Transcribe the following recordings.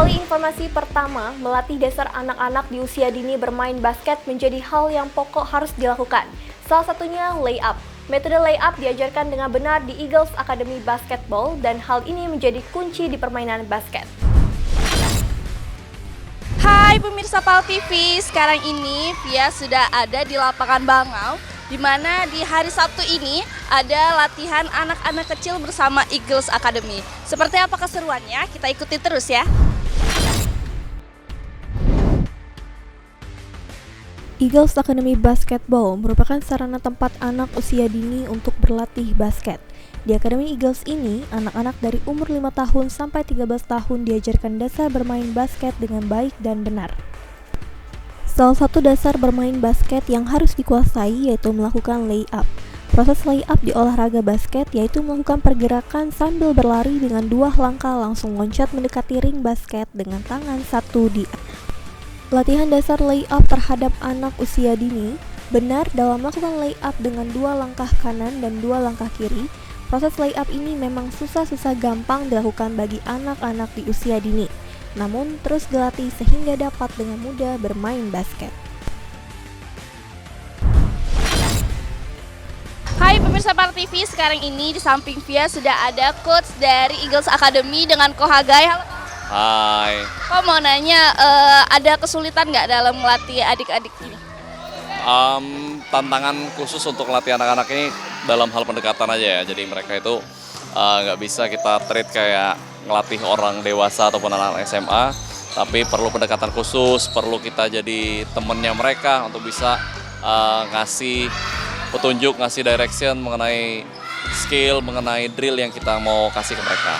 Mengawali informasi pertama, melatih dasar anak-anak di usia dini bermain basket menjadi hal yang pokok harus dilakukan. Salah satunya layup. Metode layup diajarkan dengan benar di Eagles Academy Basketball dan hal ini menjadi kunci di permainan basket. Hai pemirsa PAL TV, sekarang ini Via sudah ada di lapangan Bangau, di mana di hari Sabtu ini ada latihan anak-anak kecil bersama Eagles Academy. Seperti apa keseruannya? Kita ikuti terus ya. Eagles Academy Basketball merupakan sarana tempat anak usia dini untuk berlatih basket. Di Akademi Eagles ini, anak-anak dari umur 5 tahun sampai 13 tahun diajarkan dasar bermain basket dengan baik dan benar. Salah satu dasar bermain basket yang harus dikuasai yaitu melakukan layup. Proses layup di olahraga basket yaitu melakukan pergerakan sambil berlari dengan 2 langkah langsung loncat mendekati ring basket dengan tangan satu di atas. Latihan dasar layup terhadap anak usia dini benar dalam melakukan layup dengan 2 langkah kanan dan 2 langkah kiri. Proses layup ini memang susah-susah gampang dilakukan bagi anak-anak di usia dini, namun terus dilatih sehingga dapat dengan mudah bermain basket. Hai pemirsa PAL TV, sekarang ini di samping Via sudah ada coach dari Eagles Academy dengan Ko Hagai. Halo. Hai. Kok mau nanya, ada kesulitan nggak dalam melatih adik-adik ini? Tantangan khusus untuk melatih anak-anak ini dalam hal pendekatan aja ya. Jadi mereka itu nggak bisa kita treat kayak ngelatih orang dewasa ataupun anak SMA, tapi perlu pendekatan khusus, perlu kita jadi temennya mereka untuk bisa ngasih petunjuk, ngasih direction mengenai skill, mengenai drill yang kita mau kasih ke mereka.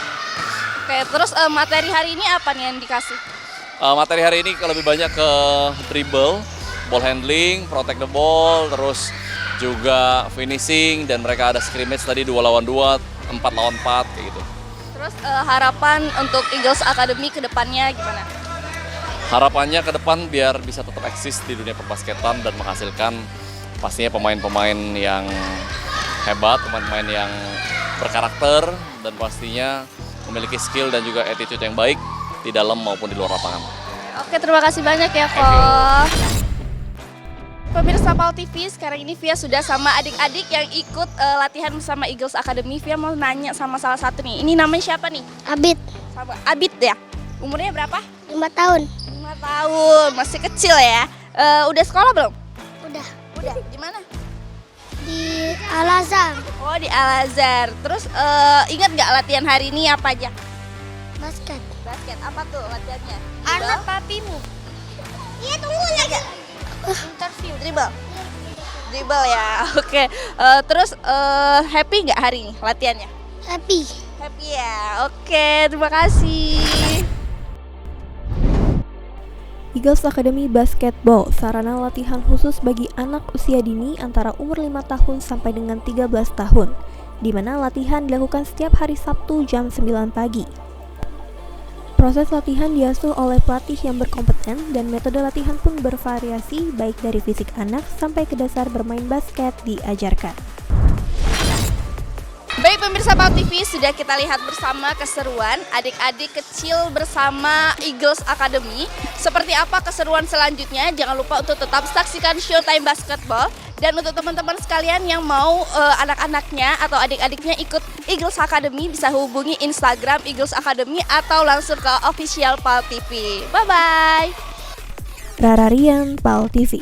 Oke, terus materi hari ini apa nih yang dikasih? Materi hari ini lebih banyak ke dribble, ball handling, protect the ball, terus juga finishing, dan mereka ada scrimmage tadi 2 lawan 2, 4 lawan 4 kayak gitu. Terus harapan untuk Eagles Academy ke depannya gimana? Harapannya ke depan biar bisa tetap eksis di dunia perbasketan dan menghasilkan pastinya pemain-pemain yang hebat, pemain-pemain yang berkarakter, dan pastinya memiliki skill dan juga attitude yang baik di dalam maupun di luar lapangan. Oke, terima kasih banyak ya, Ko. Pemirsa PAL TV, sekarang ini Via sudah sama adik-adik yang ikut latihan bersama Eagles Academy. Via mau nanya sama salah satu nih. Ini namanya siapa nih? Abid, Sama Abid ya? Umurnya berapa? 5 tahun. 5 tahun, masih kecil ya. Udah sekolah belum? Udah Udah. Di mana? di Al-Azhar, Oh, di Al-Azhar. Terus ingat nggak latihan hari ini apa aja? basket. Basket. Apa tuh latihannya? Anak papimu. Iya, tunggu lagi. Interview. Dribble ya. Oke. Terus happy nggak hari ini latihannya? Happy. Happy ya. Oke, terima kasih. Eagles Academy Basketball, sarana latihan khusus bagi anak usia dini antara umur 5 tahun sampai dengan 13 tahun, di mana latihan dilakukan setiap hari Sabtu jam 9 pagi. Proses latihan diasuh oleh pelatih yang berkompeten dan metode latihan pun bervariasi baik dari fisik anak sampai ke dasar bermain basket diajarkan. Baik pemirsa PAL TV, sudah kita lihat bersama keseruan adik-adik kecil bersama Eagles Academy. Seperti apa keseruan selanjutnya? Jangan lupa untuk tetap saksikan Showtime Basketball. Dan untuk teman-teman sekalian yang mau anak-anaknya atau adik-adiknya ikut Eagles Academy, bisa hubungi Instagram Eagles Academy atau langsung ke official PAL TV. Bye-bye! Rara Rian, PAL TV.